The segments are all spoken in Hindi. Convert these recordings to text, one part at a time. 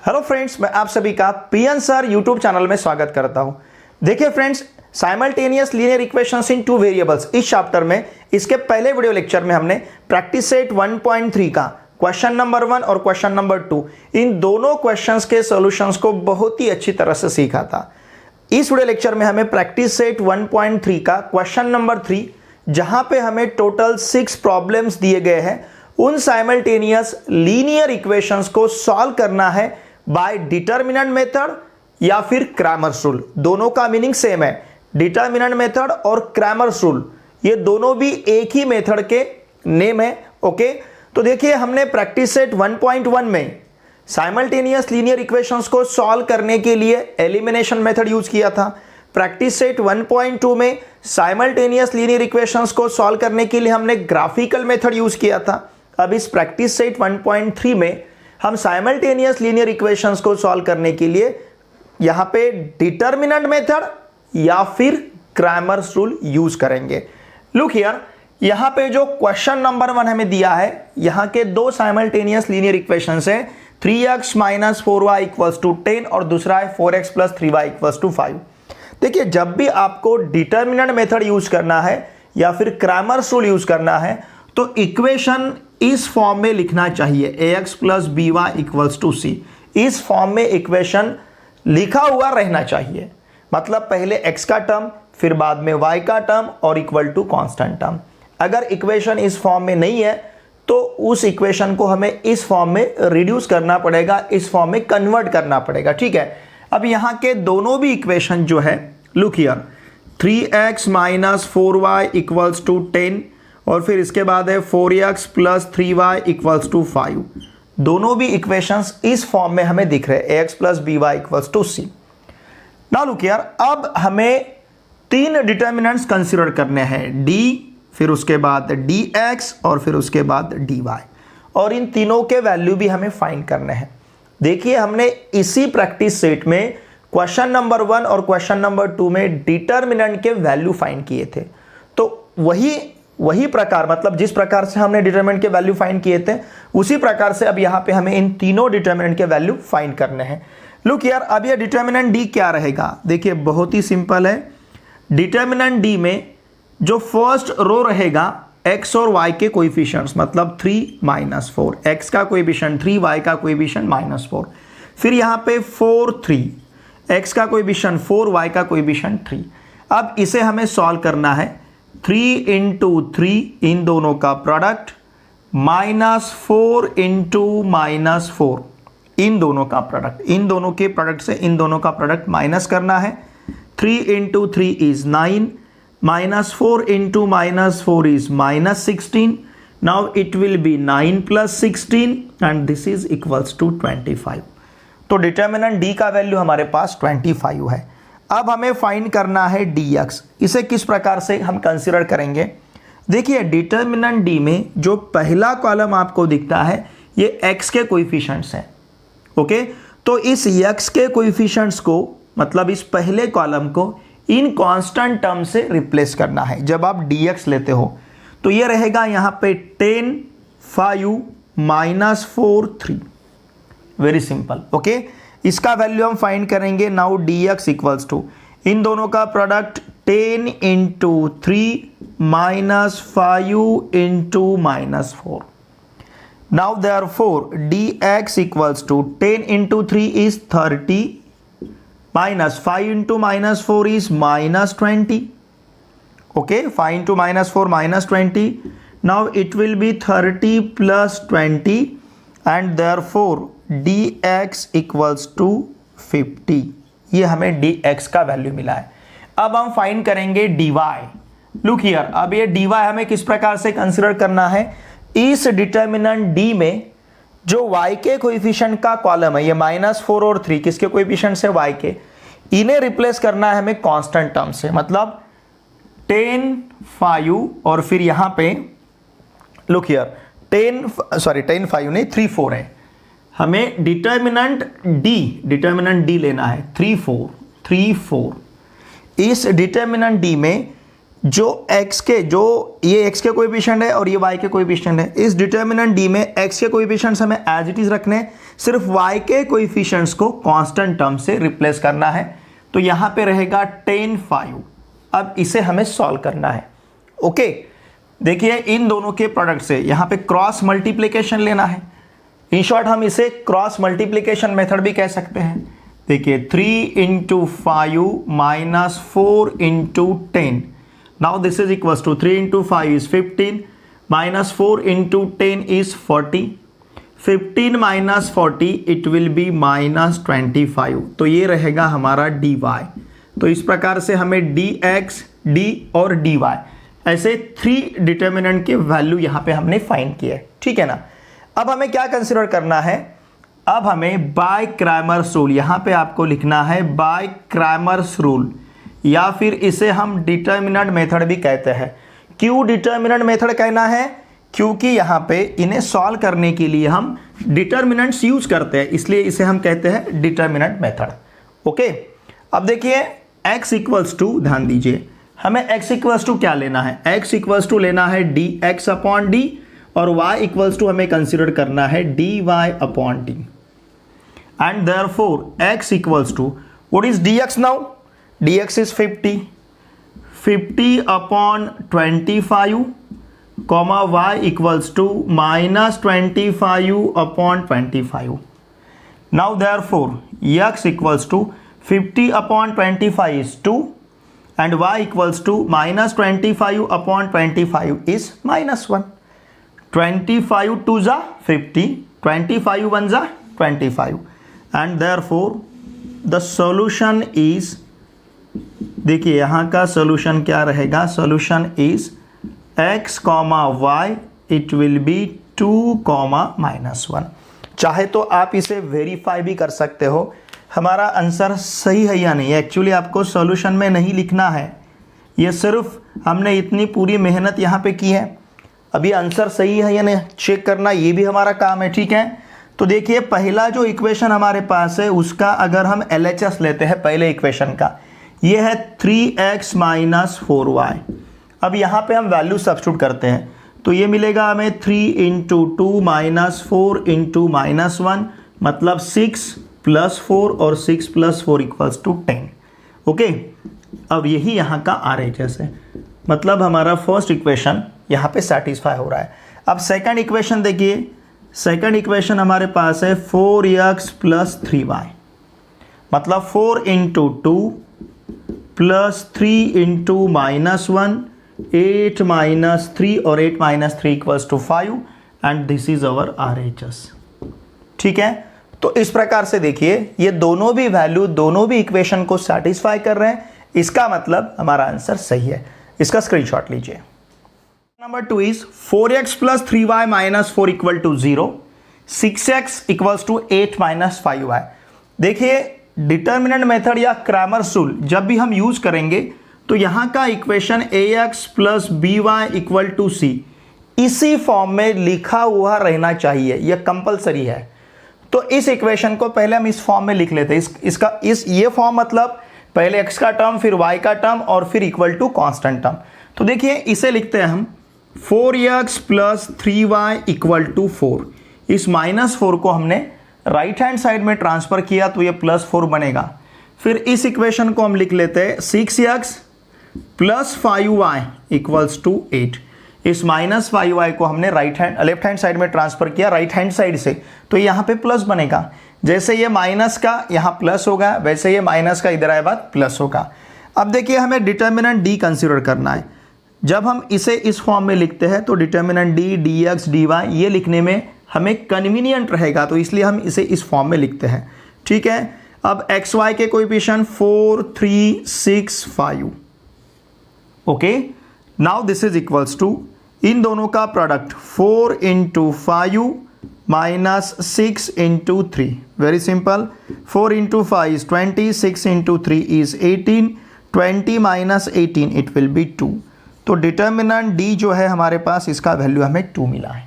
हेलो फ्रेंड्स, मैं आप सभी का पीएन सर यूट्यूब चैनल में स्वागत करता हूं। देखिए फ्रेंड्स, साइमल्टेनियस लीनियर इक्वेशंस इन टू वेरिएबल्स इस चैप्टर में इसके पहले वीडियो लेक्चर में हमने प्रैक्टिस सेट 1.3 का क्वेश्चन नंबर 1 और क्वेश्चन नंबर 2 इन दोनों क्वेश्चंस के सॉल्यूशंस को बहुत ही अच्छी तरह से सीखा था। इस वीडियो लेक्चर में हमें प्रैक्टिस सेट 1.3 का क्वेश्चन नंबर 3, जहां पे हमें टोटल 6 प्रॉब्लम्स दिए गए हैं, उन साइमल्टेनियस लीनियर इक्वेशंस को सॉल्व करना है बाय डिटर्मिनेंट मेथड या फिर क्रैमर्स रूल। दोनों का मीनिंग सेम है, डिटर्मिनेंट मेथड और क्रैमर्स रूल, ये दोनों भी एक ही मेथड के नेम है। ओके, तो देखिए हमने प्रैक्टिस सेट 1.1 में साइमल्टेनियस लीनियर इक्वेशंस को सॉल्व करने के लिए एलिमिनेशन मेथड यूज किया था। प्रैक्टिस सेट 1.2 में साइमल्टेनियस लीनियर इक्वेशंस को सॉल्व करने के लिए हमने ग्राफिकल मेथड यूज किया था। अब इस प्रैक्टिस सेट 1.3 में हम साइमल्टेनियस लीनियर इक्वेशंस को सॉल्व करने के लिए यहां पे डिटर्मिनेंट मेथड या फिर क्रैमर्स रूल यूज करेंगे। लुक हियर, यहां पे जो क्वेश्चन नंबर 1 हमें दिया है, यहां के दो साइमल्टेनियस लीनियर इक्वेशंस है, 3x - 4y = 10 और दूसरा है 4x + 3y = 5। देखिए, जब भी आपको डिटर्मिनेंट मेथड यूज करना है या फिर क्रैमर्स रूल यूज करना है तो इक्वेशन इस फॉर्म में लिखना चाहिए, ax + by = c। इस फॉर्म में इक्वेशन लिखा हुआ रहना चाहिए, मतलब पहले x का टर्म, फिर बाद में y का टर्म और इक्वल टू कांस्टेंट टर्म। अगर इक्वेशन इस फॉर्म में नहीं है तो उस इक्वेशन को हमें इस फॉर्म में रिड्यूस करना पड़ेगा, इस फॉर्म में कन्वर्ट करना पड़ेगा। ठीक है, अब यहां के दोनों भी इक्वेशन जो है, लुक हियर, 3x - 4y = 10 और फिर इसके बाद है 4x + 3y = 5। दोनों भी इक्वेशंस इस फॉर्म में हमें दिख रहे हैं, ax + by = c। Now look here, अब हमें 3 डिटर्मिनेंट्स कंसीडर करने हैं, d, फिर उसके बाद dx और फिर उसके बाद dy, और इन तीनों के वैल्यू भी हमें फाइंड करने हैं। देखिए, हमने इसी प्रैक्टिस सेट में क्वेश्चन नंबर 1 और क्वेश्चन नंबर 2 में डिटर्मिनेंट के वैल्यू फाइंड किए थे, तो वही प्रकार, मतलब जिस प्रकार से हमने डिटरमिनेंट के वैल्यू फाइंड किए थे उसी प्रकार से अब यहां पे हमें इन तीनों डिटरमिनेंट के वैल्यू फाइंड करने हैं। लुक यार, अब ये डिटरमिनेंट डी क्या रहेगा? देखिए, बहुत ही सिंपल है। डिटरमिनेंट डी में जो फर्स्ट रो रहेगा, x और y के कोएफिशिएंट्स, मतलब 3 - 4, x का कोएफिशिएंट 3, y का कोएफिशिएंट -4, फिर यहां पे 4 3, x का कोएफिशिएंट 4, y का कोएफिशिएंट 3। अब इसे हमें सॉल्व करना है, 3 × 3 इन दोनों का प्रोडक्ट -4 × -4 इन दोनों का प्रोडक्ट, इन दोनों के प्रोडक्ट से इन दोनों का प्रोडक्ट माइनस करना है। 3 × 3 = 9, -4 × -4 is -16। now it will be 9 + 16 and this is equals to 25। तो डिटर्मिनेंट डी का वैल्यू हमारे पास 25 है। अब हमें फाइंड करना है dx। इसे किस प्रकार से हम कंसीडर करेंगे? देखिए, डिटर्मिनेंट डी में जो पहला कॉलम आपको दिखता है, ये x के कोएफिशिएंट्स हैं। ओके, तो इस x के कोएफिशिएंट्स को, मतलब इस पहले कॉलम को इन कांस्टेंट टर्म से रिप्लेस करना है। जब आप dx लेते हो तो ये रहेगा यहां पे 10 5 -4 3। Very simple. ओके, इसका वैल्यू हम फाइंड करेंगे। नाउ dx इक्वल्स टू इन दोनों का product 10 × 3 -5 × -4। Now therefore dx equals to 10 × 3 is 30 -5 × -4 is -20। okay, 5 × -4 -20। now it will be 30 + 20 and therefore dx equals to 50। ये हमें dx का वैल्यू मिला है। अब हम फाइंड करेंगे dy। लुक हियर, अब ये dy हमें किस प्रकार से कंसीडर करना है? इस डिटर्मिनेंट d में जो y के कोएफिशिएंट का कॉलम है, ये -4 और 3 किसके कोएफिशिएंट से? y के। इन्हें रिप्लेस करना है हमें कांस्टेंट टर्म से, मतलब 10 5 और फिर यहां पे लुक हियर 10 5 नहीं, 3 4 है। हमें डिटर्मिनेंट डी लेना है, 3 4। इस डिटर्मिनेंट डी में जो x के ये x के कोएफिशिएंट है और ये y के कोएफिशिएंट है, इस डिटर्मिनेंट D में x के कोएफिशिएंट्स हमें एज इट इज रखने हैं, सिर्फ y के कोएफिशिएंट्स को कांस्टेंट टर्म से रिप्लेस करना है। तो यहाँ पे रहेगा 10 5। अब इसे हमें सॉल्व करना है। ओके, देखिए इन दोनों के प्रोडक्ट से यहाँ पे क्रॉस मल्टीप्लिकेशन लेना है। इन शॉर्ट हम इसे क्रॉस मल्टीप्लिकेशन मेथड भी कह सकते हैं। देखिए 3 into 5 minus 4 into 10। Now this is equals to 3 into 5 is 15 minus 4 into 10 is 40। 15 minus 40 it will be minus 25। तो ये रहेगा हमारा dy। तो इस प्रकार से हमें dx, d और dy ऐसे 3 डिटर्मिनेंट के वैल्यू यहाँ पे हमने फाइंड किए, ठीक है ना। अब हमें क्या कंसिडर करना है, अब हमें बाय क्रैमर्स रूल, यहाँ पे आपको लिखना है बाय क्रैमर्स रूल, या फिर इसे हम डिटर्मिनेंट मेथड भी कहते हैं। क्यों डिटर्मिनेंट मेथड कहना है, क्योंकि यहाँ पे इन्हें सॉल्व करने के लिए हम डिटर्मिनेंट्स यूज करते हैं, इसलिए इसे हम कहते हैं डिटर्मिनेंट मेथड। ओके, अब देखिए x इक्वल्स टू, ध्यान दीजिए हमें x इक्वल्स टू क्या लेना है, x इक्वल्स टू लेना है dx अपॉन d और y इक्वल्स टू हमें कंसिडर करना है dy upon d। And therefore x equals to what is dx now, dx is 50 upon 25 comma y equals to minus 25 upon 25। Now therefore x equals to 50 upon 25 is 2 and y equals to minus 25 upon 25 is minus 1. 25 2 जा 50, 25 1 जा 25 and therefore the solution is, देखिए यहाँ का solution क्या रहेगा, solution is x comma y it will be 2 comma minus 1। चाहे तो आप इसे वेरीफाई भी कर सकते हो हमारा आंसर सही है या नहीं। एक्चुअली आपको सॉल्यूशन में नहीं लिखना है, ये सिर्फ हमने इतनी पूरी मेहनत यहाँ पे की है, अभी आंसर सही है या नहीं चेक करना ये भी हमारा काम है, ठीक है। तो देखिए पहला जो इक्वेशन हमारे पास है उसका अगर हम LHS लेते हैं पहले इक्वेशन का, ये है 3x माइनस 4y। अब यहाँ पे हम वैल्यू सब्स्टिट्यूट करते हैं तो ये मिलेगा हमें 3 इंटू 2 माइनस 4 इंटू माइनस 1 मतलब 6 प्लस 4 और 6 प्लस 4 इक्वल्स टू 10। ओके, अब यही यहाँ का RHS है, मतलब हमारा फर्स्ट इक्वेशन यहाँ पे सेटिस्फाई हो रहा है। अब सेकंड इक्वेशन देखिए, सेकंड इक्वेशन हमारे पास है 4x प्लस 3y मतलब 4 into 2 plus 3 into minus 1 8 minus 3 और 8 minus 3 equals to 5 and this is our RHS, ठीक है। तो इस प्रकार से देखिए ये दोनों भी वैल्यू दोनों भी इक्वेशन को सेटिस्फाई कर रहे हैं, इसका मतलब हमारा आंसर सही है। इसका स्क्रीनशॉट लीजिए। Number 2 is 4x plus 3y minus 4 equal to 0, 6x equals to 8 minus 5y। देखिए डिटर्मिनेंट मेथड या क्रैमर्स रूल जब भी हम यूज करेंगे तो यहाँ का equation ax plus by equal to c इसी फॉर्म में लिखा हुआ रहना चाहिए, यह कंपलसरी है। तो इस इक्वेशन को पहले हम इस फॉर्म में लिख लेते हैं। ये फॉर्म मतलब पहले x का टर्म फिर y का टर्म और फिर इक्वल टू कांस्टेंट टर्म। तो देखिए इसे लिखते हैं हम 4x plus 3y equal to 4। इस माइनस 4 को हमने राइट हैंड साइड में ट्रांसफर किया तो ये प्लस 4 बनेगा। फिर इस इक्वेशन को हम लिख लेते हैं 6x plus 5y equals to 8। इस माइनस 5y को हमने लेफ्ट हैंड साइड में ट्रांसफर किया राइट हैंड साइड से, तो यहाँ पे प्लस बनेगा। जैसे ये माइनस का यहाँ प्लस होगा वैसे ये माइनस का इधर आए बाद प्लस होगा। अब देखिए हमें डिटर्मिनेंट d कंसीडर करना है। जब हम इसे इस फॉर्म में लिखते हैं तो डिटर्मिनेंट d dx dy ये लिखने में हमें कन्वीनियंट रहेगा, तो इसलिए हम इसे इस फॉर्म में लिखते हैं, ठीक है। अब एक्स वाई के coefficient 4 3 6 5। Okay, now this is equals to इन दोनों का product 4 into 5 minus 6 into 3। Very simple, 4 into 5 is 20, 6 into 3 is 18, 20 minus 18 it will be 2। तो डिटर्मिनेंट d जो है हमारे पास इसका वैल्यू हमें 2 मिला है।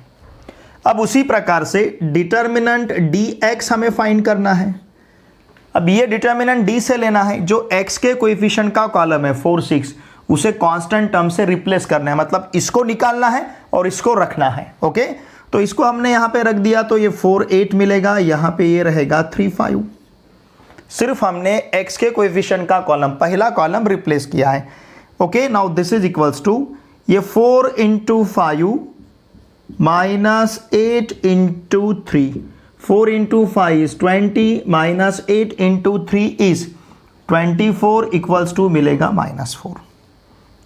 अब उसी प्रकार से डिटर्मिनेंट dx हमें फाइंड करना है। अब ये डिटर्मिनेंट d से लेना है, जो x के कोएफिशिएंट का कॉलम है 4 6 उसे कांस्टेंट टर्म से रिप्लेस करना है, मतलब इसको निकालना है और इसको रखना है। ओके, तो इसको हमने यहाँ पे रख दिया तो ये 4 8 मिलेगा, यहाँ पे ये रहेगा 3 5। सिर्फ हमने x के कोएफिशिएंट का कॉलम, पहला कॉलम रिप्लेस किया है। Okay, now this is equals to ये 4 into 5 minus 8 into 3, 4 into 5 is 20 minus 8 into 3 is 24 equals to मिलेगा -4।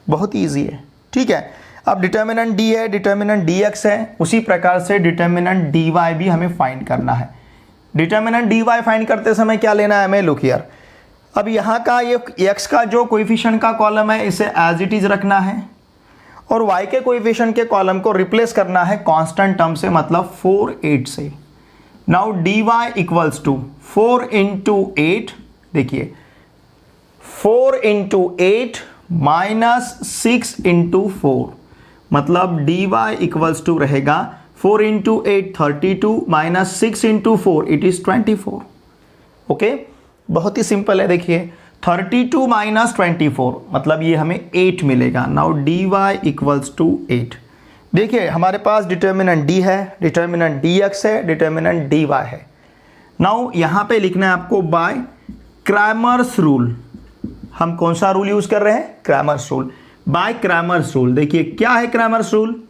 बहुत ईजी है, ठीक है। अब डिटर्मिनेंट d है, डिटर्मिनेंट dx है, उसी प्रकार से डिटर्मिनेंट dy भी हमें फाइंड करना है। डिटर्मिनेंट dy फाइंड करते समय क्या लेना है हमें, लुक हियर। अब यहाँ का ये x का जो कोएफिशिएंट का कॉलम है इसे एज इट इज रखना है और y के कोएफिशिएंट के कॉलम को रिप्लेस करना है कांस्टेंट टर्म से, मतलब 4 8 से। Now dy equals to 4 into 8, देखिए 4 इंटू 8 माइनस 6 इंटू 4, मतलब dy इक्वल्स टू रहेगा 4 into 8 32 minus 6 into 4 it is 24। Okay, बहुत ही सिंपल है। देखिए 32 माइनस 24 मतलब ये हमें 8 मिलेगा। Now dy equals to 8। देखिए हमारे पास डिटर्मिनेंट d है, डिटर्मिनेंट dx है, डिटर्मिनेंट dy है। नाउ यहाँ पे लिखना है आपको बाय क्रैमर्स रूल। हम कौन सा रूल यूज कर रहे हैं, Cramer's rule. By Cramer's rule, देखिए क्या है क्रैमर्स रूल।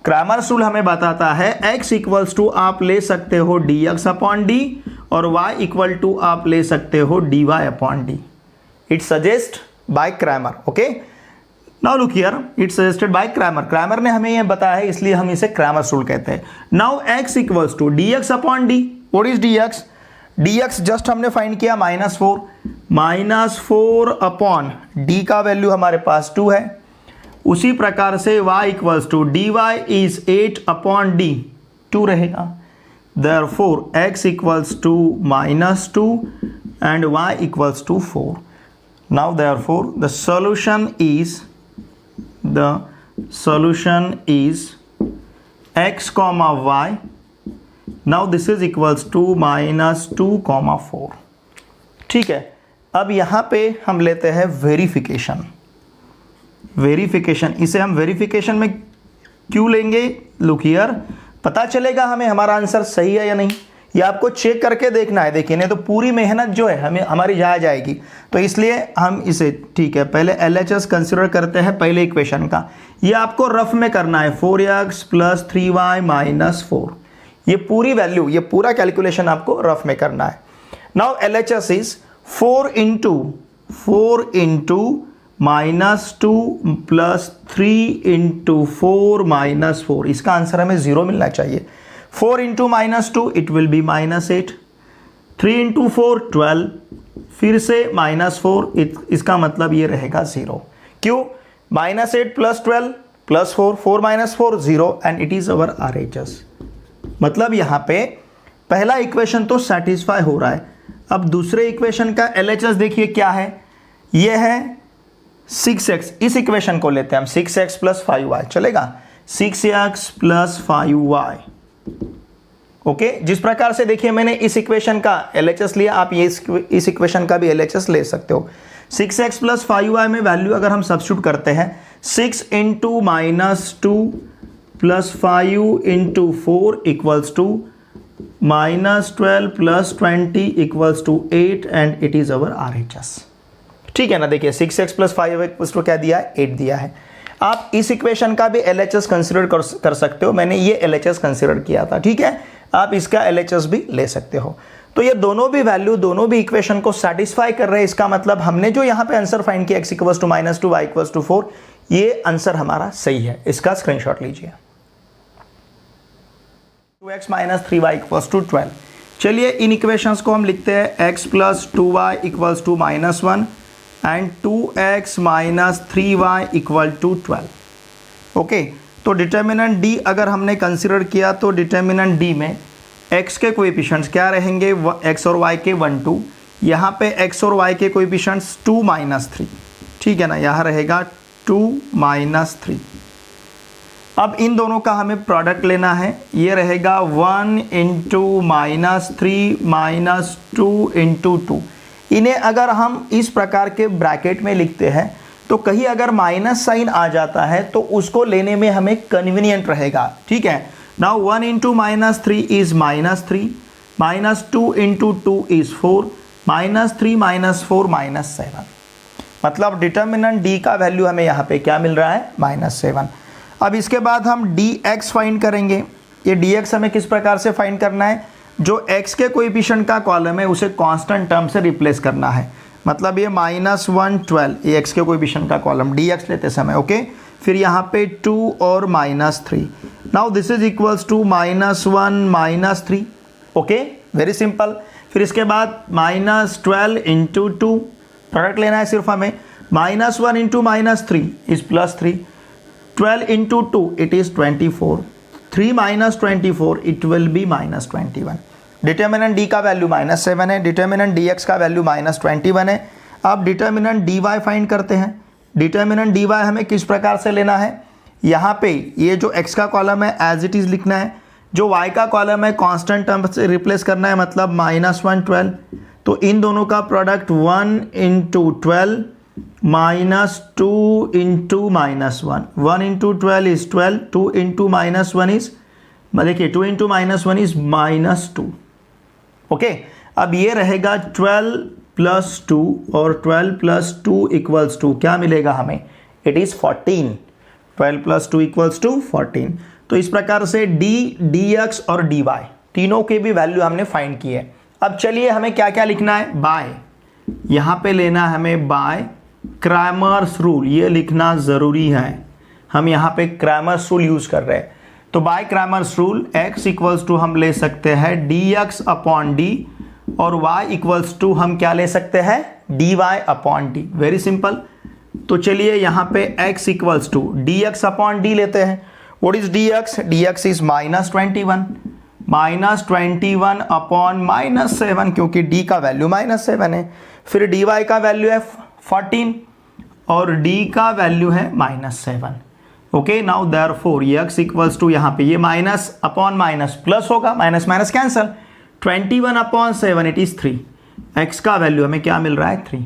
क्रैमर्स रूल हमें बताता है x इक्वल्स टू आप ले सकते हो dx अपॉन डी और y इक्वल टू आप ले सकते हो dy upon D. It suggest by Cramer. Okay, now look here, it suggested by Cramer. Cramer ने हमें यह बताया है इसलिए हम इसे क्रैमर्स रूल कहते हैं। Now x equals to dx upon D. What is dx? dx just हमने फाइंड किया -4 अपॉन d का वैल्यू हमारे पास 2 है। उसी प्रकार से y equals to dy is 8 upon d, 2 रहेगा। Therefore x equals to -2 and y equals to 4। Now therefore the solution is x comma y। Now this is equals to -2 4। ठीक है, अब यहाँ पे हम लेते हैं वेरिफिकेशन। इसे हम वेरिफिकेशन में क्यों लेंगे, लुक हियर, पता चलेगा हमें हमारा आंसर सही है या नहीं। ये आपको चेक करके देखना है। देखिए नहीं तो पूरी मेहनत जो है हमें हमारी जाएगी। तो इसलिए हम इसे, ठीक है, पहले LHS कंसिडर करते हैं पहले इक्वेशन का। ये आपको रफ में करना है, 4x प्लस 3y माइनस 4। ये पूरी वैल्यू, ये पूरा कैलकुलेशन आपको रफ में करना है। Now LHS is 4 into -2 plus 3 into 4 minus 4। इसका आंसर हमें 0 मिलना चाहिए। 4 into -2 it will be -8, 3 into 4 12, फिर से -4, इसका मतलब ये रहेगा 0। क्यों? -8 plus 12 plus 4, 4 minus 4 0 and it is our RHS। मतलब यहाँ पे पहला इक्वेशन तो सेटिस्फाई हो रहा है। अब दूसरे इक्वेशन का LHS देखिए क्या है, ये है 6x। इस इक्वेशन को लेते हैं हम, 6x प्लस 5y चलेगा, 6x प्लस 5y। ओके, जिस प्रकार से देखिए मैंने इस इक्वेशन का LHS लिया, आप ये इस इक्वेशन का भी LHS ले सकते हो। 6x प्लस 5y में वैल्यू अगर हम सब्स्टिट्यूट करते हैं, 6 into -2 plus 5 into 4 equals to -12 plus 20 equals to 8 and it is our RHS। ठीक है ना। देखिए 6x प्लस 5 इक्वल्स टू क्या दिया है, 8 दिया है। आप इस इक्वेशन का भी LHS कंसिडर कर सकते हो। मैंने ये LHS कंसिडर किया था, ठीक है। आप इसका LHS भी ले सकते हो। तो ये दोनों भी वैल्यू, दोनों भी इक्वेशन को सेटिस्फाई कर रहे हैं। इसका मतलब हमने जो यहाँ पे आंसर फाइंड किया x equals to -2 y equals to 4, ये आंसर हमारा सही है। इसका स्क्रीनशॉट लीजिए। 2x minus 3y equals to 12। चलिए इन इक्वेशंस को हम लिखते हैं, x plus 2y equals to -1 and 2x minus 3y equal to 12। Okay, तो डिटर्मिनेंट D अगर हमने कंसिडर किया तो डिटर्मिनेंट D में x के कोएफिशिएंट्स क्या रहेंगे, x और y के 1 2। यहाँ पे x और y के कोएफिशिएंट्स 2 -3, ठीक है ना। यहाँ रहेगा 2 -3। अब इन दोनों का हमें प्रोडक्ट लेना है। ये रहेगा 1 इंटू -3 -2 इंटू 2। इन्हें अगर हम इस प्रकार के ब्रैकेट में लिखते हैं तो कहीं अगर माइनस साइन आ जाता है तो उसको लेने में हमें कन्वीनियंट रहेगा, ठीक है। Now 1 into minus three is minus three, minus 2 into 2 is 4, minus 3 minus 4 minus 7। मतलब डिटर्मिनेंट डी का वैल्यू हमें यहाँ पे क्या मिल रहा है, -7। अब इसके बाद हम डी एक्स फाइंड करेंगे। ये डी एक्स हमें किस प्रकार से फाइंड करना है, जो एक्स के कोएफिशिएंट का कॉलम है उसे कांस्टेंट टर्म से रिप्लेस करना है। मतलब ये -1 12 ये एक्स के कोएफिशिएंट का कॉलम डी एक्स लेते समय, ओके। फिर यहाँ पे 2 और -3। Now this is equals to -1 -3, okay, very simple. फिर इसके बाद -12 इंटू 2 प्रोडक्ट लेना है सिर्फ हमें, -1 into -3 is +3, 12 into 2 it is 24, 3 minus 24 it will B -21। Determinant D का वैल्यू -7 है, डिटर्मिनेंट डी एक्स का वैल्यू -21 है। अब डिटर्मिनेंट डी वाई फाइंड करते हैं। डिटर्मिनेंट डी वाई हमें किस प्रकार से लेना है, यहाँ पे ये जो एक्स का कॉलम है एज इट इज़ लिखना है, जो वाई का कॉलम है कांस्टेंट टर्म से रिप्लेस करना है, मतलब -1 12। तो इन दोनों का product 1 into 12 -2 into -1, 1 into 12 is 12, 2 into -1 is, देखिए 2 इंटू -1 इज -2, ओके। अब ये रहेगा 12 प्लस 2 और 12 प्लस 2 इक्वल्स टू क्या मिलेगा हमें, it is 14। 12 plus 2 equals to 14। तो इस प्रकार से डी एक्स और डी वाई तीनों के भी वैल्यू हमने फाइंड की है। अब चलिए हमें क्या क्या लिखना है, बाय, यहाँ पे लेना है हमें बाय क्रैमर्स रूल, ये लिखना ज़रूरी है। हम यहाँ पे क्रैमर्स रूल यूज़ कर रहे हैं, तो by Cramer's rule x equals to हम ले सकते हैं dx अपॉन डी, और y इक्वल्स टू हम क्या ले सकते हैं, dy upon D, very simple. तो चलिए यहाँ पे x equals to dx upon D लेते हैं। What is dx, dx is -21 upon -7, क्योंकि d का वैल्यू -7 है। फिर dy का वैल्यू है 14 और d का वैल्यू है -7, okay. Now therefore x equals to यहाँ पे ये माइनस अपॉन माइनस प्लस होगा, minus minus cancel, 21 upon 7 it is 3। x का वैल्यू हमें क्या मिल रहा है, 3।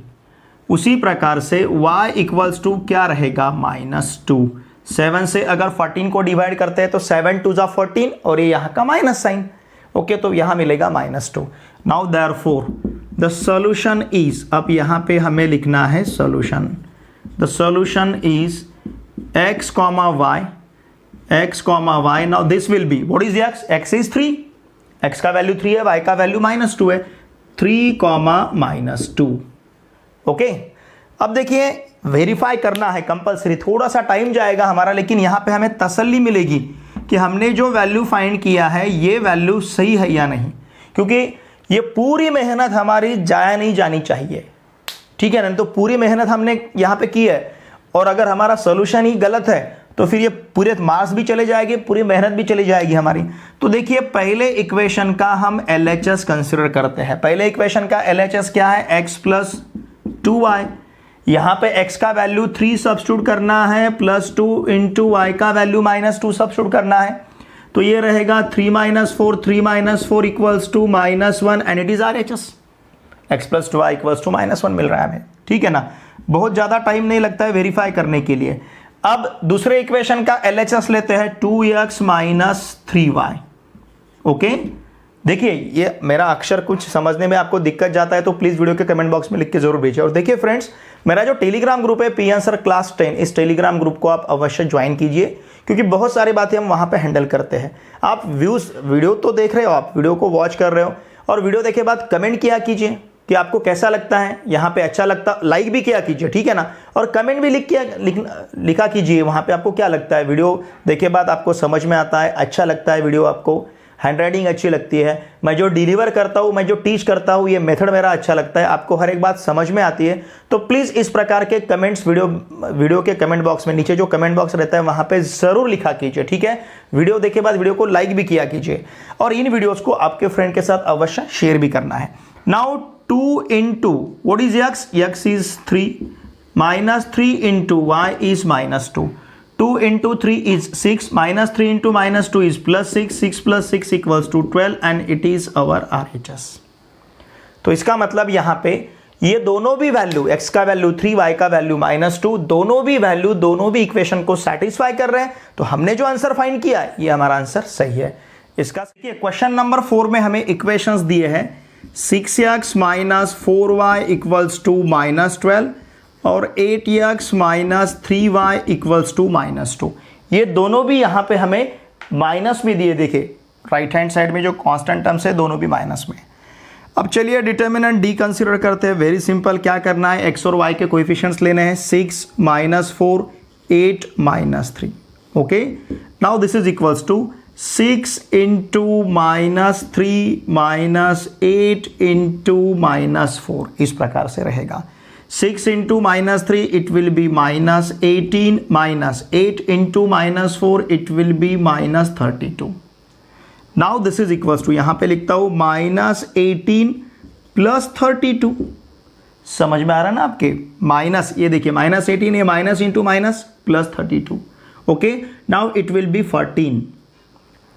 उसी प्रकार से y इक्वल्स टू क्या रहेगा, -2। 7 से अगर 14 को डिवाइड करते हैं तो 7 2 = 14 और ये यहाँ का माइनस साइन, ओके। तो यहाँ मिलेगा -2। Now therefore the solution is, अब यहाँ पे हमें लिखना है solution. The solution is x, y। Now this will be, what is x is 3, x का वैल्यू 3 है, y का वैल्यू -2 है, 3, -2, ओके। अब देखिए वेरीफाई करना है कंपलसरी, थोड़ा सा टाइम जाएगा हमारा, लेकिन यहाँ पे हमें तसल्ली मिलेगी कि हमने जो वैल्यू फाइंड किया है ये वैल्यू सही है या नहीं, क्योंकि ये पूरी मेहनत हमारी जाया नहीं जानी चाहिए, ठीक है ना। तो पूरी मेहनत हमने यहाँ पे की है और अगर हमारा सोल्यूशन ही गलत है तो फिर ये पूरे मार्क्स भी चले जाएंगे, पूरी मेहनत भी चली जाएगी हमारी। तो देखिए पहले इक्वेशन का हम LHS कंसिडर करते हैं। पहले इक्वेशन का LHS क्या है, x + 2y। यहाँ पे x का वैल्यू 3 सब्स्टिट्यूट करना है, +2 इंटू y का वैल्यू -2 सब्स्टिट्यूट करना है। तो ये रहेगा 3 - 4, 3 - 4 equals to -1 and it is RHS। x + 2y equals to -1 मिल रहा है हमें, ठीक है ना। बहुत ज़्यादा टाइम नहीं लगता है वेरीफाई करने के लिए। अब दूसरे इक्वेशन का LHS लेते हैं, 2x - 3y, ओके। देखिए ये मेरा अक्षर कुछ समझने में आपको दिक्कत जाता है तो प्लीज़ वीडियो के कमेंट बॉक्स में लिख के जरूर भेजिए। और देखिए फ्रेंड्स, मेरा जो टेलीग्राम ग्रुप है पी आंसर क्लास 10, इस टेलीग्राम ग्रुप को आप अवश्य ज्वाइन कीजिए, क्योंकि बहुत सारी बातें हम वहाँ पे हैंडल करते हैं। आप वीडियो तो देख रहे हो, आप वीडियो को वॉच कर रहे हो, और वीडियो देखे बाद कमेंट किया कीजिए कि आपको कैसा लगता है, यहाँ पे अच्छा लगता, लाइक भी किया कीजिए, ठीक है ना। और कमेंट भी लिखा कीजिए वहाँ पे आपको क्या लगता है, वीडियो देखे बाद आपको समझ में आता है, अच्छा लगता है वीडियो, आपको हैंडराइटिंग अच्छी लगती है, मैं जो डिलीवर करता हूँ, मैं जो टीच करता हूँ, ये मेथड मेरा अच्छा लगता है, आपको हर एक बात समझ में आती है, तो प्लीज़ इस प्रकार के कमेंट्स वीडियो के कमेंट बॉक्स में, नीचे जो कमेंट बॉक्स रहता है वहाँ पे ज़रूर लिखा कीजिए, ठीक है। वीडियो देखे बाद वीडियो को लाइक भी किया कीजिए, और इन वीडियोज़ को आपके फ्रेंड के साथ अवश्य शेयर भी करना है। Now 2 into, what is x? x is 3, -3 into y is -2. 2 into 3 is 6, -3 into -2 is +6, 6 + 6 equals to 12 and it is our RHS। तो इसका मतलब यहाँ पे ये दोनों भी वैल्यू, x का वैल्यू 3, y का वैल्यू -2, दोनों भी वैल्यू दोनों भी इक्वेशन को सेटिस्फाई कर रहे हैं, तो हमने जो आंसर फाइंड किया है ये हमारा आंसर सही है इसका। क्वेश्चन नंबर 4 में हमें इक्वेशंस दिए हैं 6x - 4y = -12 और 8x - 3y = -2। ये दोनों भी यहाँ पे हमें माइनस में दिए, देखिए राइट हैंड साइड में जो कांस्टेंट टर्म्स है दोनों भी माइनस में। अब चलिए डिटर्मिनेंट डी कंसीडर करते हैं। वेरी सिंपल, क्या करना है, x और y के कोएफिशिएंट्स लेने हैं, 6 - 4 8 - 3। Okay, now this is equals to 6 × -3 - 8 × -4, इस प्रकार से रहेगा। 6 × -3 it will be -18 -8 × -4 it will be -32। Now this is equals to, यहां पे लिखता हूं -18 + 32। समझ में आ रहा ना आपके, माइनस, ये देखिए -18, ये minus into minus +32। Okay, now it will B 14।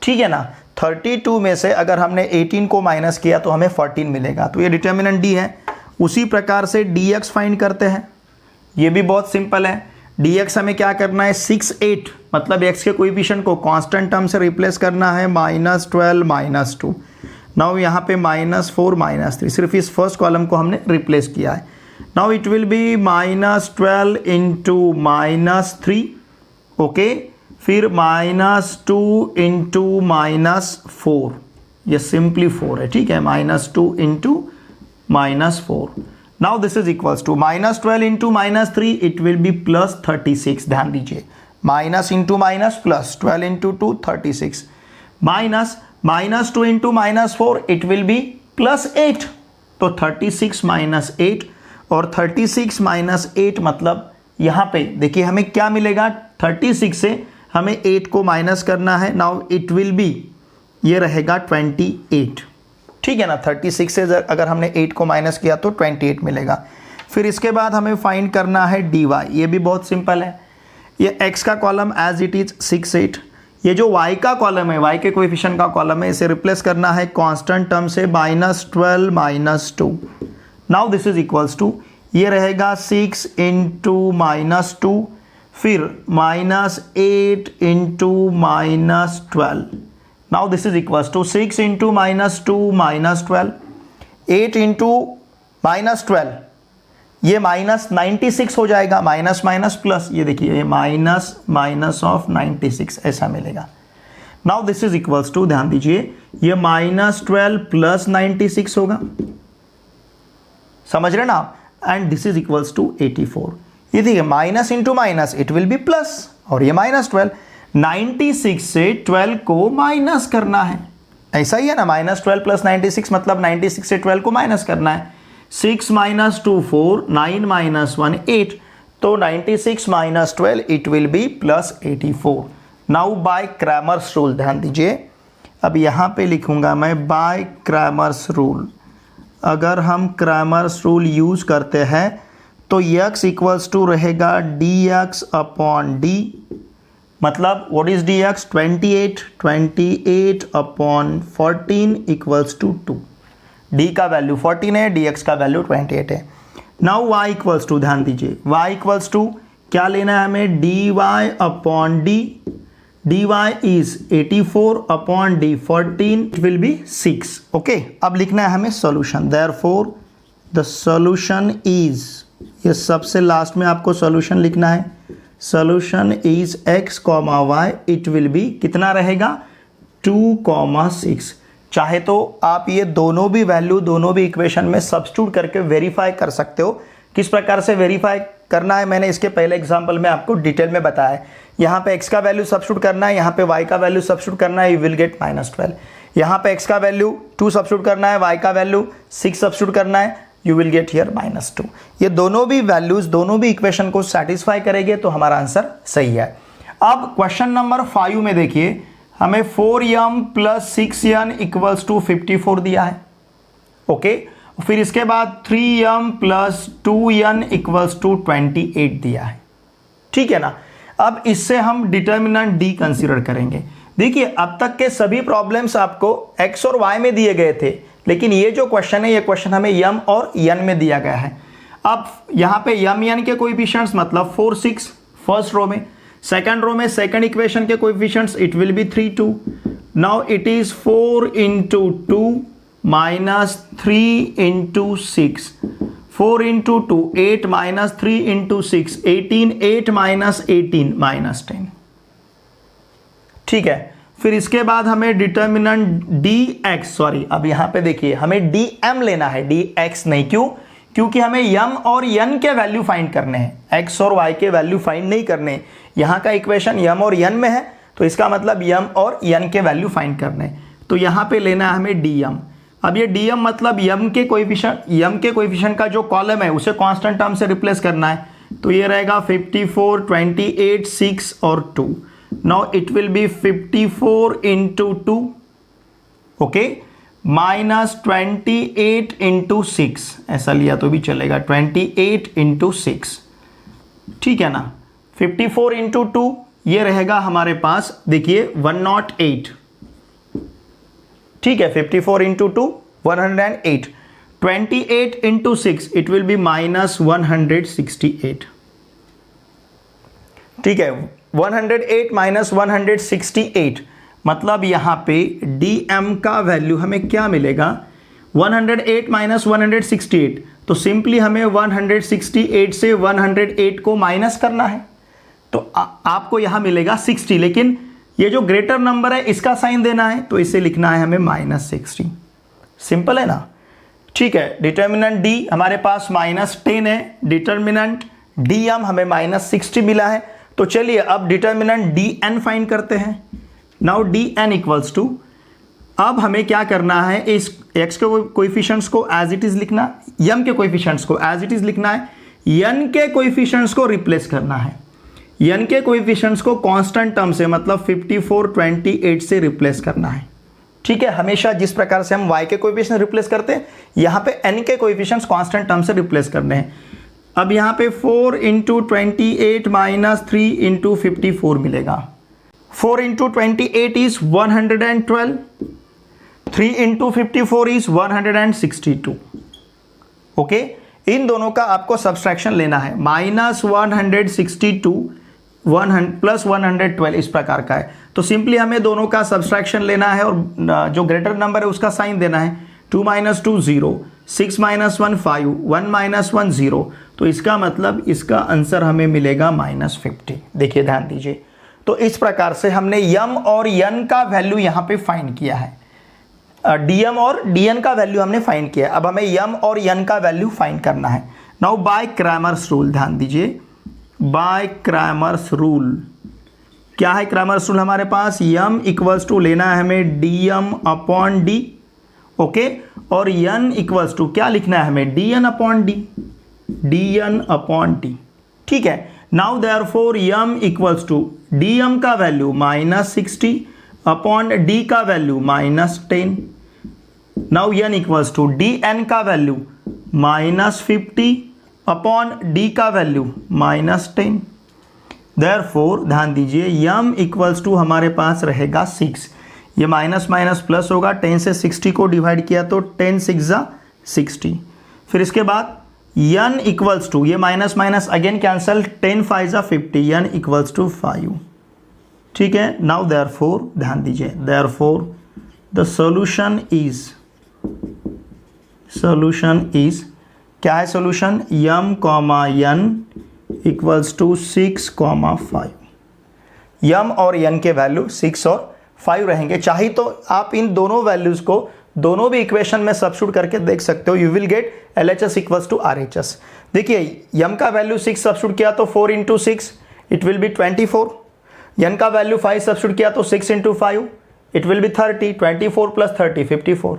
ठीक है ना, 32 में से अगर हमने 18 को माइनस किया तो हमें 14 मिलेगा, तो ये डिटर्मिनेंट डी है। उसी प्रकार से dx फाइंड करते हैं, ये भी बहुत सिंपल है। dx हमें क्या करना है, 6 8 मतलब x के कोएफिशिएंट को कांस्टेंट टर्म से रिप्लेस करना है, -12 -2। नाउ यहाँ पे -4 -3, सिर्फ इस फर्स्ट कॉलम को हमने रिप्लेस किया है। Now it will B -12 × -3, okay, फिर -2 × -4, ये सिंपली 4 है, ठीक है, -2 × -4। Now this is equals to -12 × -3 it will be +36। ध्यान दीजिए, minus into minus plus, 12 × 2 36, minus -2 × -4 it will be +8, तो 36 - 8, और 36 - 8 मतलब यहाँ पे देखिए हमें क्या मिलेगा, 36 से हमें 8 को माइनस करना है। नाउ इट विल बी, ये रहेगा 28। ठीक है ना, 36 से अगर हमने 8 को माइनस किया तो 28 मिलेगा। फिर इसके बाद हमें फाइंड करना है dy, ये भी बहुत सिंपल है। ये x का कॉलम एज इट इज 6 8, ये जो y का कॉलम है, y के कोएफिशिएंट का कॉलम है, इसे रिप्लेस करना है कांस्टेंट टर्म से, -12 - 2। Now this is equals to, ये रहेगा 6 × -2, फिर -8 × -12। Now this is equals to 6 × -2 -12, 8 × -12, ये -96 हो जाएगा, माइनस माइनस प्लस, ये देखिए ये -96 ऐसा मिलेगा। Now this is equals to, ध्यान दीजिए, ये -12 + 96 होगा, समझ रहे ना आप, and this is equals to 84। ये देखिए minus into minus it will be plus, और ये -12, 96 से 12 को माइनस करना है, ऐसा ही है ना, -12 + 96 मतलब 96 से 12 को माइनस करना है। 6 - 2 4, 9 - 1 8, तो 96 - 12 it will be +84। Now by Cramer's rule, ध्यान दीजिए, अब यहाँ पे लिखूंगा मैं बाय क्रैमर्स रूल। अगर हम क्रैमर्स रूल यूज करते हैं तो x इक्वल्स टू रहेगा dx/d, मतलब what is dx, 28/14 equals to 2। d का वैल्यू 14 है, dx का वैल्यू 28 है। नाउ y इक्वल्स टू, ध्यान दीजिए, y इक्वल्स टू क्या लेना है हमें, dy/d, dy is 84/d 14, it will B 6। Okay, अब लिखना है हमें solution, therefore the solution is, ये सबसे लास्ट में आपको सॉल्यूशन लिखना है, solution is x, y, it will B कितना रहेगा, 2, 6। चाहे तो आप ये दोनों भी वैल्यू दोनों भी इक्वेशन में सब्स्टिट्यूट करके वेरीफाई कर सकते हो। किस प्रकार से वेरीफाई करना है मैंने इसके पहले एग्जांपल में आपको डिटेल में बताया है। यहाँ पे x का वैल्यू सब्स्टिट्यूट करना है, यहाँ पे y का वैल्यू सब्स्टिट्यूट करना है, यू विल गेट -12। यहाँ पे x का वैल्यू 2 सब्स्टिट्यूट करना है, y का वैल्यू 6 सब्स्टिट्यूट करना है, यू विल गेट हियर -2। ये दोनों भी वैल्यूज दोनों भी इक्वेशन को सेटिस्फाई करेंगे तो हमारा आंसर सही है। अब क्वेश्चन नंबर 5 में देखिए, हमें 4m + 6n = 54 दिया है। ओके, फिर इसके बाद 3m + 2n = 28 दिया है। ठीक है ना, अब इससे हम डिटर्मिनेंट डी कंसीडर करेंगे। देखिए अब तक के सभी प्रॉब्लम्स आपको x और y में दिए गए थे, लेकिन ये जो क्वेश्चन है ये क्वेश्चन हमें यम और यन में दिया गया है। अब यहाँ पे यम यन के कोएफिशिएंट्स मतलब 4 6 फर्स्ट रो में, सेकंड रो में सेकंड इक्वेशन के coefficients it will B 3 2। Now it is 4 into 2 minus 3 into 6, 4 into 2 8 minus 3 into 6 18, 8 minus 18 minus 10। ठीक है, फिर इसके बाद हमें डिटर्मिनेंट dx, सॉरी अब यहां पे देखिए हमें dm लेना है, dx नहीं। क्यों? क्योंकि हमें यम और यन के वैल्यू फाइंड करने हैं, x और y के वैल्यू फाइंड नहीं करने। यहां का इक्वेशन यम और यन में है तो इसका मतलब यम और यन के वैल्यू फाइंड करने, तो यहां पे लेना है हमें dm। अब ये dm मतलब यम के कोएफिशिएंट का जो कॉलम है उसे कांस्टेंट टर्म से रिप्लेस करना है, तो ये रहेगा 54 28 6 और 2। Now it will B 54 into 2 okay minus 28 into 6, ऐसा लिया तो भी चलेगा, 28 into 6, ठीक है ना। 54 into 2 ये रहेगा हमारे पास, देखिए 108, ठीक है। 54 into 2 108, 28 into 6 it will be minus 168, ठीक है। 108 माइनस 168 मतलब यहां पे dm का वैल्यू हमें क्या मिलेगा, 108 माइनस 168, तो सिंपली हमें 168 से 108 को माइनस करना है, तो आपको यहां मिलेगा 60, लेकिन ये जो ग्रेटर नंबर है इसका साइन देना है तो इसे लिखना है हमें -60। सिंपल है ना, ठीक है। डिटर्मिनेंट d हमारे पास -10 है, डिटर्मिनेंट dm हमें -60 मिला है, तो चलिए अब डिटर्मिनेंट dn फाइंड करते हैं। नाउ dn इक्वल्स टू, अब हमें क्या करना है, इस x के कोएफिशिएंट्स को एज इट इज लिखना, m के कोएफिशिएंट्स को एज इट इज लिखना है, n के कोएफिशिएंट्स को रिप्लेस करना है। n के कोएफिशिएंट्स को कांस्टेंट टर्म से मतलब 54 28 से रिप्लेस करना है, ठीक है। हमेशा जिस प्रकार से हम y के कोएफिशिएंट रिप्लेस करते हैं यहाँ पे n के कोएफिशिएंट्स कांस्टेंट टर्म से रिप्लेस करने हैं। अब यहाँ पे 4 into 28 माइनस 3 into 54 मिलेगा। 4 into 28 is 112, 3 into 54 is 162, okay. इन दोनों का आपको सब्सट्रैक्शन लेना है, -162 प्लस 112 इस प्रकार का है, तो सिंपली हमें दोनों का सब्सट्रैक्शन लेना है और जो ग्रेटर नंबर है उसका साइन देना है। 2 - 2 0, 6 - 1 5, 1 - 1 0, तो इसका मतलब इसका आंसर हमें मिलेगा -50। देखिए ध्यान दीजिए, तो इस प्रकार से हमने यम और यन का वैल्यू यहाँ पे फाइंड किया है, dm और dn का वैल्यू हमने फाइंड किया। अब हमें यम और यन का वैल्यू फाइंड करना है। नाउ बाय क्रैमर्स रूल, ध्यान दीजिए, बाय क्रैमर्स रूल क्या है? क्रैमर्स रूल हमारे पास यम इक्वल्स टू लेना है हमें dm अपॉन d, ओके, और यन इक्वल्स टू क्या लिखना है हमें, dn upon d, dn upon d, ठीक है। Now therefore m equals to dm का वैल्यू -60 अपॉन d का value -10। Now n equals to dn का वैल्यू -50 अपॉन d का वैल्यू -10। देयरफॉर ध्यान दीजिए यम इक्वल्स टू हमारे पास रहेगा 6, ये माइनस माइनस प्लस होगा, 10 से 60 को डिवाइड किया तो 10 6 60। फिर इसके बाद n इक्वल्स टू, ये minus minus again cancel, 10 5 50, n equals to 5, ठीक है। नाउ देयरफॉर ध्यान दीजिए, देयरफॉर द सॉल्यूशन इज क्या है solution, m, n equals to 6, 5। M और n के वैल्यू 6 और 5 रहेंगे। चाहे तो आप इन दोनों वैल्यूज को दोनों भी इक्वेशन में सब्स्टिट्यूट करके देख सकते हो, you will get LHS equals to RHS। देखिए यम का वैल्यू 6 सब्स्टिट्यूट किया तो 4 into 6 it will B 24, n का वैल्यू 5 सब्स्टिट्यूट किया तो 6 into 5 it will B 30, 24 plus 30 54।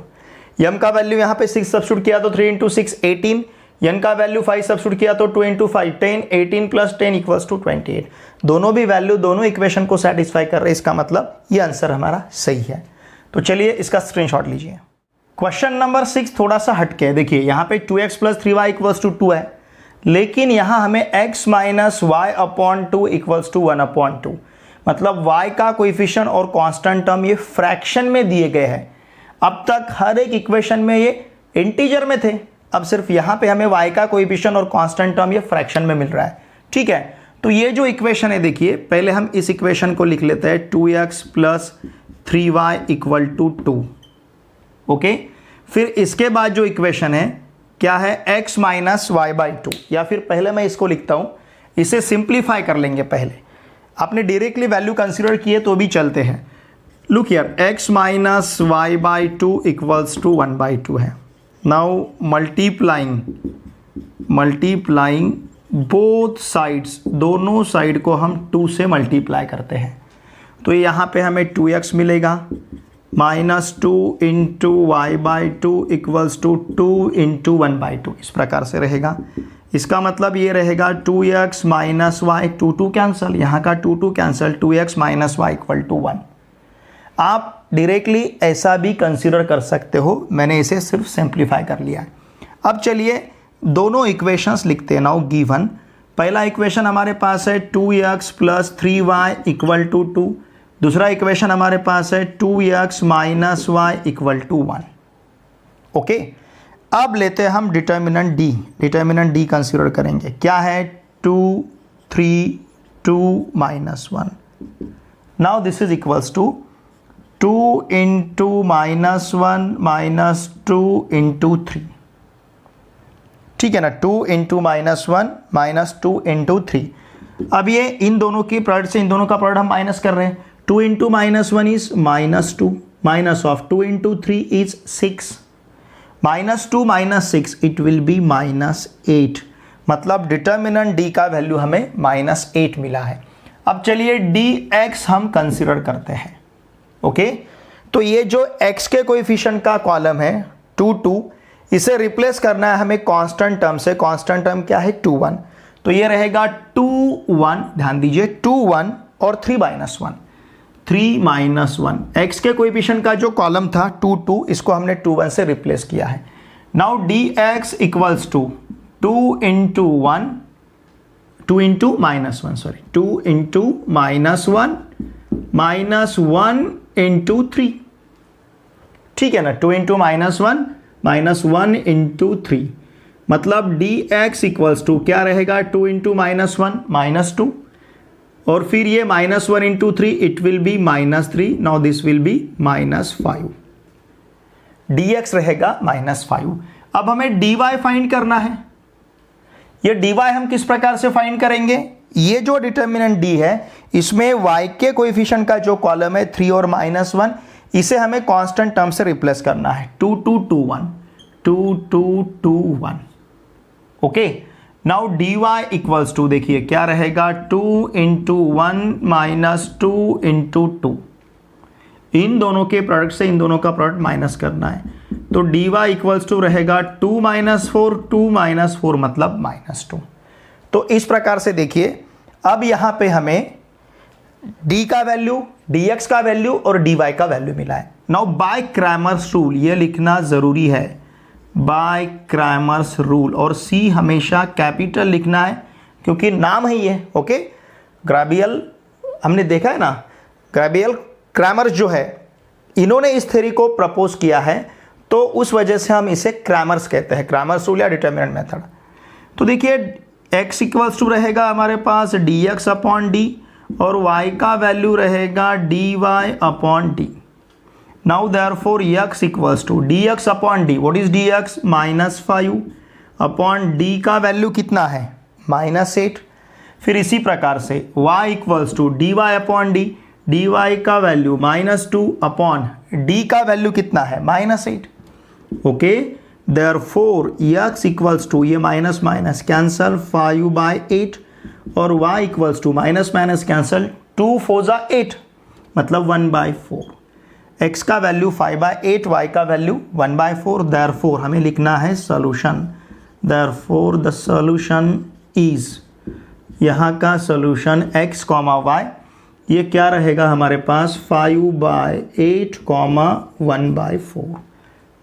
यम का वैल्यू यहाँ पे 6 सब्स्टिट्यूट किया तो 3 into 6 18, n का वैल्यू 5 सब्स्टिट्यूट किया तो 2 into 5 10, 18 प्लस 10 इक्वल्स टू 28। दोनों भी वैल्यू दोनों इक्वेशन को सेटिस्फाई कर रहे हैं, इसका मतलब ये आंसर हमारा सही है। तो चलिए इसका स्क्रीनशॉट लीजिए। क्वेश्चन नंबर 6 थोड़ा सा हटके है, देखिए यहाँ पे 2x plus 3y equals to 2 है, लेकिन यहाँ हमें x minus y upon 2 equals to 1 upon 2, मतलब y का कोएफिशिएंट और कांस्टेंट टर्म ये फ्रैक्शन में दिए गए हैं। अब तक हर एक इक्वेशन में ये इंटीजर में थे, अब सिर्फ यहाँ पे हमें y का कोएफिशिएंट और कांस्टेंट टर्म ये फ्रैक्शन में मिल रहा है। ठीक है, तो ये जो इक्वेशन है देखिए, पहले हम इस इक्वेशन को लिख लेते हैं 2x + 3y = 2। ओके, फिर इसके बाद जो इक्वेशन है क्या है, x - y/2, या फिर पहले मैं इसको लिखता हूं, इसे सिंप्लीफाई कर लेंगे। पहले आपने डायरेक्टली वैल्यू कंसीडर किए तो भी चलते हैं। लुक हियर, x - y/2 = 1/2 है। नाउ मल्टीप्लाइंग बोथ साइड्स, दोनों साइड को हम 2 से मल्टीप्लाई करते हैं, तो यहाँ पे हमें 2x मिलेगा, -2 × y/2 = 2 × 1/2, इस प्रकार से रहेगा। इसका मतलब ये रहेगा 2x - y, 2 कैंसिल, यहाँ का 2 कैंसिल, 2x - y = 1। आप डायरेक्टली ऐसा भी कंसीडर कर सकते हो, मैंने इसे सिर्फ सिंप्लीफाई कर लिया है। अब चलिए दोनों इक्वेशंस लिखते हैं। नाउ गिवन, पहला इक्वेशन हमारे पास है 2x + 3y = 2, दूसरा इक्वेशन हमारे पास है 2x - y = 1। ओके, अब लेते हैं हम डिटर्मिनेंट डी कंसीडर करेंगे। क्या है, 2 3 2 -1। Now this is equals to 2 × -1 - 2 × 3। ठीक है ना, 2 × -1 - 2 × 3। अब ये इन दोनों की प्रोडक्ट से इन दोनों का प्रोडक्ट हम माइनस कर रहे हैं। 2 × -1 is -2, minus of 2 × 3 is 6, -2 - 6 it will be -8। मतलब डिटर्मिनेंट डी का वैल्यू हमें -8 मिला है। अब चलिए dx हम कंसिडर करते हैं। ओके, तो ये जो x के कोएफिशिएंट का कॉलम है 2 2, इसे रिप्लेस करना है हमें कांस्टेंट टर्म से। कांस्टेंट टर्म क्या है, 2 1, तो ये रहेगा 2 1, ध्यान दीजिए 2 1 और 3 - 1 x के कोएफिशिएंट का जो कॉलम था 2 2, इसको हमने 2 1 से रिप्लेस किया है। Now dx equals to 2 × 1 2 × -1 sorry 2 × -1 -1 × 3। ठीक है ना, 2 × -1 -1 × 3, मतलब dx इक्वल्स टू क्या रहेगा, 2 × -1 -2, और फिर ये -1 × 3 it will B -3। Now this will be -5, dx रहेगा -5। अब हमें dy फाइंड करना है। ये dy हम किस प्रकार से फाइंड करेंगे, ये जो डिटर्मिनेंट d है इसमें y के कोएफिशिएंट का जो कॉलम है 3 और -1, इसे हमें कांस्टेंट टर्म से रिप्लेस करना है। 2 2 2 1 2 2 2 1। Okay, now dy equals to देखिए क्या रहेगा, 2 × 1 - 2 × 2। इन दोनों के प्रोडक्ट से इन दोनों का प्रोडक्ट माइनस करना है, तो dy इक्वल्स टू रहेगा 2 - 4 2 - 4 मतलब -2। तो इस प्रकार से देखिए, अब यहां पे हमें d का वैल्यू, dx का वैल्यू और dy का वैल्यू मिला है। नाउ बाय क्रैमर्स रूल, ये लिखना जरूरी है, बाय क्रैमर्स रूल, और c हमेशा कैपिटल लिखना है क्योंकि नाम है ये। ओके, ग्राबियल हमने देखा है ना, ग्राबियल क्रैमर्स जो है इन्होंने इस थ्योरी को प्रपोज किया है, तो उस वजह से हम इसे क्रैमर्स कहते हैं, क्रैमर्स रूल या डिटर्मिनेंट मेथड। तो देखिए x इक्वल्स टू रहेगा हमारे पास dx/d और y का वैल्यू रहेगा dy/d। Now therefore x equals to dx/d, what is dx, -5 upon d का वैल्यू कितना है, -8। फिर इसी प्रकार से y equals to dy/d, dy का वैल्यू -2 अपॉन d का वैल्यू कितना है, -8। Okay, therefore x equals to ये माइनस माइनस कैंसल 5/8 और y equals to minus minus cancel 2 4 8 मतलब 1/4। x का वैल्यू 5/8, y का वैल्यू 1/4। देयरफॉर हमें लिखना है solution, therefore the solution is, यहाँ का सॉल्यूशन x, y, ये क्या रहेगा हमारे पास 5/8, 1/4।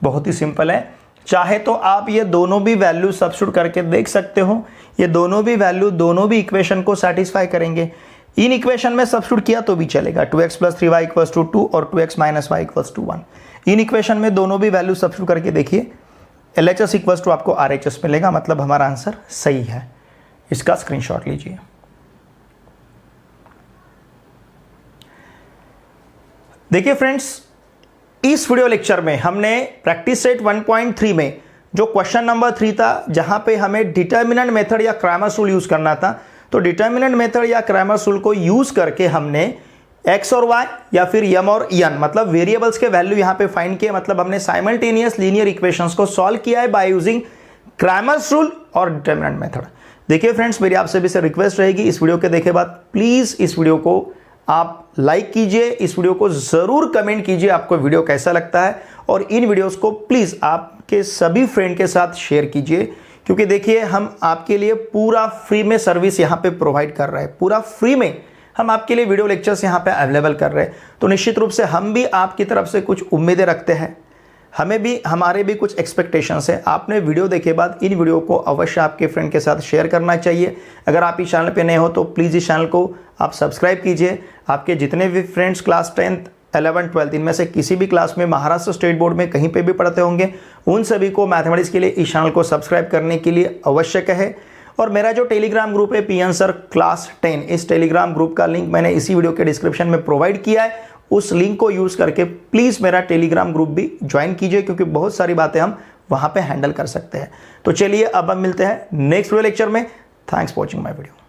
बहुत ही सिंपल है, चाहे तो आप ये दोनों भी वैल्यू सब्स्टिट्यूट करके देख सकते हो। ये दोनों भी वैल्यू दोनों भी इक्वेशन को सेटिस्फाई करेंगे। इन इक्वेशन में सब्स्टिट्यूट किया तो भी चलेगा, 2x + 3y = 2 और 2x - y = 1। इन इक्वेशन में दोनों भी वैल्यू सब्स्टिट्यूट करके देखिए, LHS इक्वल्स टू आपको RHS मिलेगा, मतलब हमारा आंसर सही है। इसका स्क्रीनशॉट लीजिए। देखिए फ्रेंड्स, इस वीडियो लेक्चर में हमने प्रैक्टिस सेट 1.3 में जो क्वेश्चन नंबर 3 था, जहां पे हमें डिटर्मिनेंट मेथड या क्रैमर्स रूल यूज करना था, तो डिटर्मिनेंट मेथड या क्रैमर्स रूल को यूज करके हमने x और y या फिर m और n मतलब वेरिएबल्स के वैल्यू यहां पे फाइंड किए। मतलब हमने साइमल्टेनियस लीनियर इक्वेशंस को सॉल्व किया है बाय यूजिंग क्रैमर्स रूल और डिटर्मिनेंट मेथड। देखिए फ्रेंड्स, मेरी आपसे भी से रिक्वेस्ट रहेगी, इस वीडियो के देखे बाद प्लीज इस वीडियो को आप लाइक कीजिए, इस वीडियो को जरूर कमेंट कीजिए आपको वीडियो कैसा लगता है, और इन वीडियोस को प्लीज आपके सभी फ्रेंड के साथ शेयर कीजिए, क्योंकि देखिए हम आपके लिए पूरा फ्री में सर्विस यहाँ पे प्रोवाइड कर रहे हैं। पूरा फ्री में हम आपके लिए वीडियो लेक्चर्स यहाँ पे अवेलेबल कर रहे हैं। तो निश्चित रूप से हम भी आपकी तरफ से कुछ उम्मीदें रखते हैं, हमारे भी कुछ एक्सपेक्टेशंस है। आपने वीडियो देखे बाद इन वीडियो को अवश्य आपके फ्रेंड के साथ शेयर करना चाहिए। अगर आप इस चैनल पे नए हो तो प्लीज़ इस चैनल को आप सब्सक्राइब कीजिए। आपके जितने भी friends class 10th 11th 12th इनमें से किसी भी क्लास में महाराष्ट्र स्टेट बोर्ड में कहीं पे भी पढ़ते होंगे, उन सभी को मैथमेटिक्स के लिए इस चैनल को सब्सक्राइब करने के लिए आवश्यक है। और मेरा जो टेलीग्राम ग्रुप है PN सर क्लास 10, इस टेलीग्राम ग्रुप का लिंक मैंने इसी वीडियो के डिस्क्रिप्शन में प्रोवाइड किया है। उस लिंक को यूज़ करके प्लीज़ मेरा टेलीग्राम ग्रुप भी ज्वाइन कीजिए, क्योंकि बहुत सारी बातें हम वहाँ पे हैंडल कर सकते हैं। तो चलिए अब हम मिलते हैं नेक्स्ट वीडियो लेक्चर में। Thanks for watching my video.